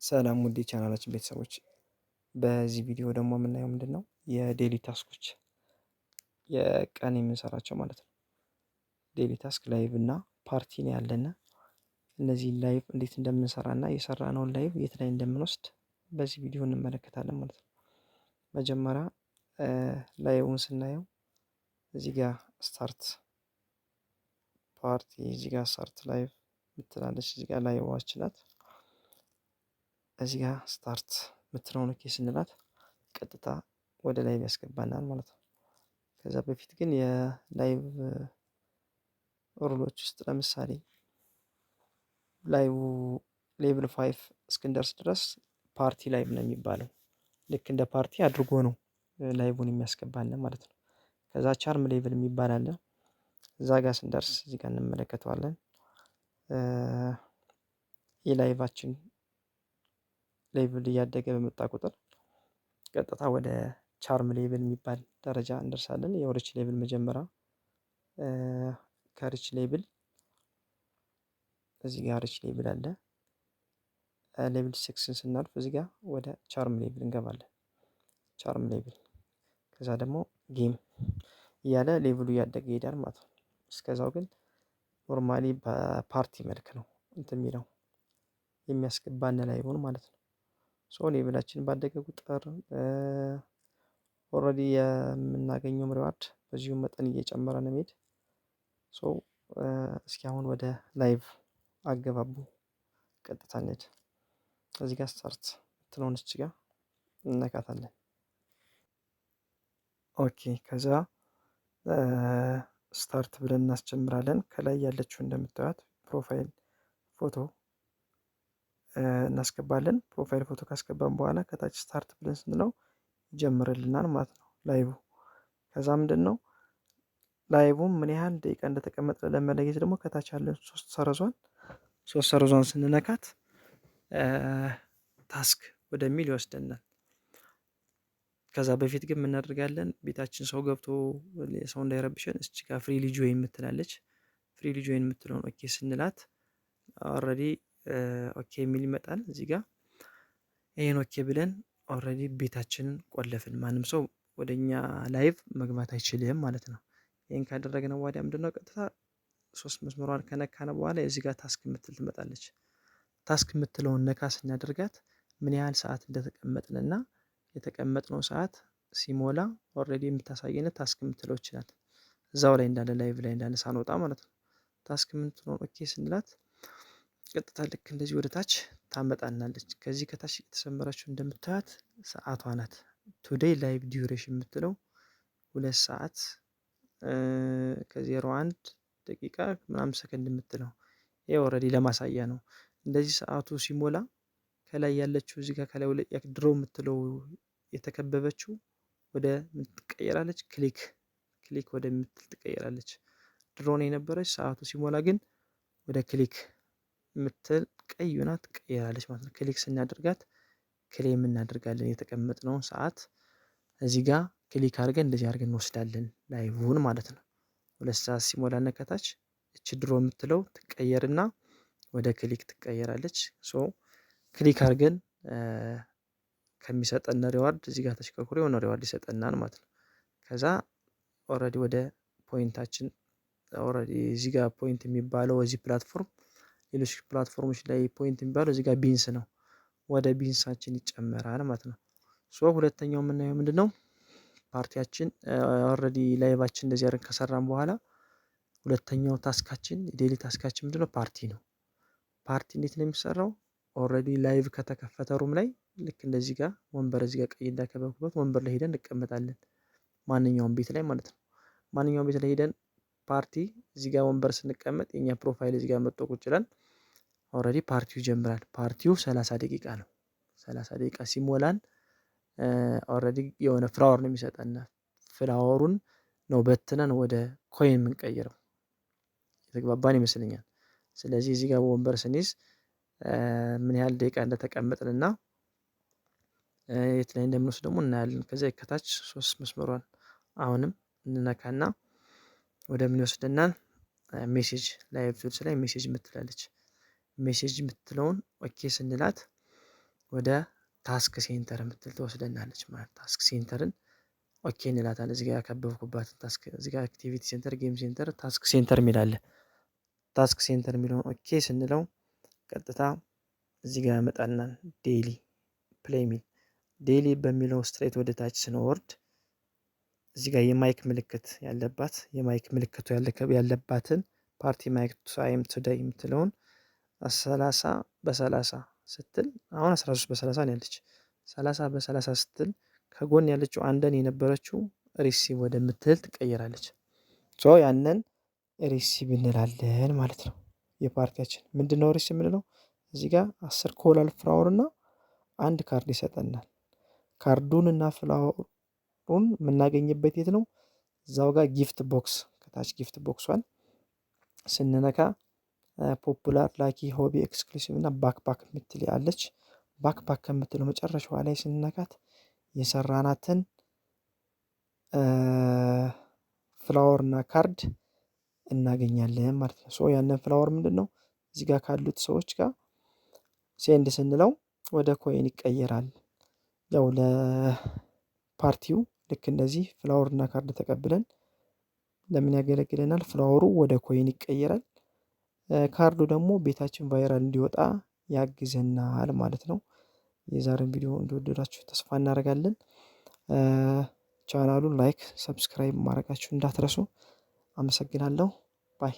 ሰላም ውድ የቻናላችን ቤተሰቦች፣ በዚህ ቪዲዮ ደግሞ የምናየው ምንድነው የዴሊ ታስኮች የቀን የምንሰራቸው ማለት ነው። ዴሊ ታስክ ላይቭ እና ፓርቲ ነው ያለና እነዚህን ላይቭ እንዴት እንደምንሰራ እና የሰራነውን ላይቭ የት ላይ እንደምንወስድ በዚህ ቪዲዮ እንመለከታለን ማለት ነው። መጀመሪያ ላይቭን ስናየው እዚህ ጋር ስታርት ፓርቲ፣ እዚህ ጋር ስታርት ላይቭ ምትላለች፣ እዚህ ጋር ላይቭ ዋች ናት። እዚህ ጋር ስታርት ምትለውን ኦኬ ስንላት ቀጥታ ወደ ላይቭ ያስገባናል ማለት ነው። ከዛ በፊት ግን የላይቭ ሩሎች ውስጥ ለምሳሌ ላይቭ ሌቭል 5 እስክንደርስ ድረስ ፓርቲ ላይቭ ነው የሚባለው። ልክ እንደ ፓርቲ አድርጎ ነው ላይቭን የሚያስገባን ማለት ነው። ከዛ ቻርም ሌቭል የሚባል አለ። እዛ ጋር ስንደርስ እዚህ ጋር እንመለከተዋለን። የላይቫችን ሌቭል እያደገ በመጣ ቁጥር ቀጥታ ወደ ቻርም ሌቭል የሚባል ደረጃ እንደርሳለን። የሪች ሌቭል መጀመሪያ ከሪች ሌቭል እዚህ ጋር ሪች ሌቭል አለ። ሌቭል 6ን ስናልፍ እዚህ ጋር ወደ ቻርም ሌቭል እንገባለን። ቻርም ሌቭል ከዛ ደግሞ ጌም እያለ ሌቭሉ እያደገ ይሄዳል ማለት ነው። እስከዛው ግን ኖርማሊ በፓርቲ መልክ ነው እንትን የሚለው የሚያስገባን ላይቭን ማለት ነው። ሶ ሌቭላችን ባደገ ቁጥር ኦልሬዲ የምናገኘው ሪዋርድ በዚሁ መጠን እየጨመረ ነው የሚሄድ። ሶ እስኪ አሁን ወደ ላይቭ አገባቡ ቀጥታ እንሂድ። እዚህ ጋር ስታርት ምትለውን እዚህ ጋር እነካታለን። ኦኬ ከዛ ስታርት ብለን እናስጀምራለን። ከላይ ያለችው እንደምታዩት ፕሮፋይል ፎቶ እናስገባለን። ፕሮፋይል ፎቶ ካስገባን በኋላ ከታች ስታርት ብለን ስንለው ይጀምርልናል ማለት ነው ላይቭ። ከዛ ምንድነው ላይቭም ምን ያህል ደቂቃ እንደተቀመጠ ለመለየት ደግሞ ከታች ያለን ሶስት ሰረዟን ስንነካት ታስክ ወደሚል ይወስደናል። ከዛ በፊት ግን እናደርጋለን ቤታችን ሰው ገብቶ ሰው እንዳይረብሸን እቺ ጋር ፍሪ ልጅ ወይ የምትላለች ፍሪ ልጅ ወይ የምትለውን ኦኬ ስንላት ኦልሬዲ ኦኬ የሚል ይመጣል። እዚህ ጋር ይሄን ኦኬ ብለን ኦልሬዲ ቤታችንን ቆለፍን። ማንም ሰው ወደኛ ላይቭ መግባት አይችልም ማለት ነው። ይሄን ካደረግነው ወዲያ ምንድነው ቀጥታ ሶስት መስመሯን ከነካነ በኋላ እዚህ ጋር ታስክ የምትል ትመጣለች። ታስክ የምትለውን ነካ ስናደርጋት ምን ያህል ሰዓት እንደተቀመጥንና የተቀመጥነው ሰዓት ሲሞላ ኦልሬዲ የምታሳየን ታስክ የምትለው ይችላል። እዛው ላይ እንዳለ ላይቭ ላይ እንዳለ ሳንወጣ ማለት ነው። ታስክ የምትለውን ኦኬ ስንላት ቀጥታ ልክ እንደዚህ ወደ ታች ታመጣናለች። ከዚህ ከታች የተሰመረችው እንደምታዩት ሰዓቷ ናት። ቱዴይ ላይቭ ዲዩሬሽን የምትለው 2 ሰዓት ከ01 ደቂቃ ምናምን ሰከንድ የምትለው ይሄ ኦልሬዲ ለማሳያ ነው። እንደዚህ ሰዓቱ ሲሞላ ከላይ ያለችው እዚህ ጋር ከላይ ድሮ የምትለው የተከበበችው ወደ ምን ትቀየራለች? ክሊክ ወደ ምትል ትቀየራለች። ድሮ ነው የነበረች ሰዓቱ ሲሞላ ግን ወደ ክሊክ ምትል ቀይ ሆና ትቀየራለች ማለት ነው። ክሊክ ስናደርጋት ክሌም እናደርጋለን የተቀመጥነውን ሰዓት እዚህ ጋር ክሊክ አድርገን እንደዚህ አድርገን እንወስዳለን ላይቭን ማለት ነው። 2 ሰዓት ሲሞላና ከታች እቺ ድሮ የምትለው ትቀየርና ወደ ክሊክ ትቀየራለች። ሶ ክሊክ አድርገን ከሚሰጠን ሪዋርድ እዚህ ጋር ተሽከርክሮ የሆነ ሪዋርድ ይሰጠናል ማለት ነው። ከዛ ኦልሬዲ ወደ ፖይንታችን ኦልሬዲ እዚህ ጋር ፖይንት የሚባለው እዚህ ፕላትፎርም ሌሎች ፕላትፎርሞች ላይ ፖይንት የሚባለው እዚህ ጋር ቢንስ ነው። ወደ ቢንሳችን ይጨመራል ማለት ነው። ሶ ሁለተኛው የምናየው ምንድነው ፓርቲያችን ኦልሬዲ ላይቫችን እንደዚህ አድርገን ከሰራን በኋላ ሁለተኛው ታስካችን ዴሊ ታስካችን ምንድነው ፓርቲ ነው። ፓርቲ እንዴት ነው የሚሰራው? ኦልሬዲ ላይቭ ከተከፈተ ሩም ላይ ልክ እንደዚህ ጋር ወንበር እዚህ ጋር ቀይ እንዳከበብኩበት ወንበር ላይ ሄደን እንቀመጣለን። ማንኛውም ቤት ላይ ማለት ነው። ማንኛውም ቤት ላይ ሄደን ፓርቲ እዚህ ጋር ወንበር ስንቀመጥ የኛ ፕሮፋይል እዚህ ጋር መጥቶ ቁጭ ይላል። ኦልሬዲ ፓርቲው ይጀምራል። ፓርቲው 30 ደቂቃ ነው። 30 ደቂቃ ሲሞላን ኦልሬዲ የሆነ ፍላወር ነው የሚሰጠን። ፍላወሩን ነው በትነን ወደ ኮይን የምንቀይረው። የተግባባን ይመስለኛል። ስለዚህ እዚህ ጋር ወንበር ስንይዝ ምን ያህል ደቂቃ እንደተቀመጥንና የት ላይ እንደምንወስድ ደግሞ እናያለን። ከዛ ከታች 3 መስመሯን አሁንም እንነካና ወደ ምን ይወስደናል? ሜሴጅ ላይቭ ቱልስ ላይ ሜሴጅ የምትላለች ሜሴጅ የምትለውን ኦኬ ስንላት ወደ ታስክ ሴንተር የምትል ትወስደናለች ማለት ታስክ ሴንተርን ኦኬ እንላታለን። እዚህ ጋር ያከበብኩባትን ታስክ እዚህ ጋር አክቲቪቲ ሴንተር፣ ጌም ሴንተር፣ ታስክ ሴንተር የሚል አለ። ታስክ ሴንተር የሚለውን ኦኬ ስንለው ቀጥታ እዚህ ጋር ያመጣልናል። ዴይሊ ፕሌይ ሚል ዴይሊ በሚለው ስትሬት ወደ ታች ስንወርድ እዚህ ጋር የማይክ ምልክት ያለባት የማይክ ምልክቱ ያለባትን ፓርቲ ማይክ ታይም ቱዴይ የምትለውን 30 በ30 ስትል አሁን 13 በ30 ነው ያለች። 30 በ30 ስትል ከጎን ያለችው አንደን የነበረችው ሪሲቭ ወደምትል ትቀየራለች። ሶ ያንን ሪሲቭ እንላለን ማለት ነው። የፓርቲያችን ምንድነው ሪሲቭ የምንለው? እዚህ ጋር 10 ኮላል ፍላወር እና አንድ ካርድ ይሰጠናል። ካርዱን እና ፍላወሩን የምናገኝበት የት ነው? እዛው ጋር ጊፍት ቦክስ ከታች ጊፍት ቦክሷን ስንነካ ፖፑላር ላኪ ሆቢ ኤክስክሉሲቭ እና ባክፓክ የምትል ያለች ባክፓክ ከምትለው መጨረሻዋ ላይ ስንነካት የሰራናትን ፍላወር እና ካርድ እናገኛለን ማለት ነው። ሶ ያንን ፍላወር ምንድነው እዚህ ጋር ካሉት ሰዎች ጋር ሴንድ ስንለው ወደ ኮይን ይቀየራል። ያው ለፓርቲው ልክ እንደዚህ ፍላወር እና ካርድ ተቀብለን ለምን ያገለግለናል? ፍላወሩ ወደ ኮይን ይቀየራል። ካርዱ ደግሞ ቤታችን ቫይራል እንዲወጣ ያግዘናል ማለት ነው። የዛሬን ቪዲዮ እንደወደዳችሁ ተስፋ እናደርጋለን። ቻናሉን ላይክ፣ ሰብስክራይብ ማድረጋችሁ እንዳትረሱ። አመሰግናለሁ። ባይ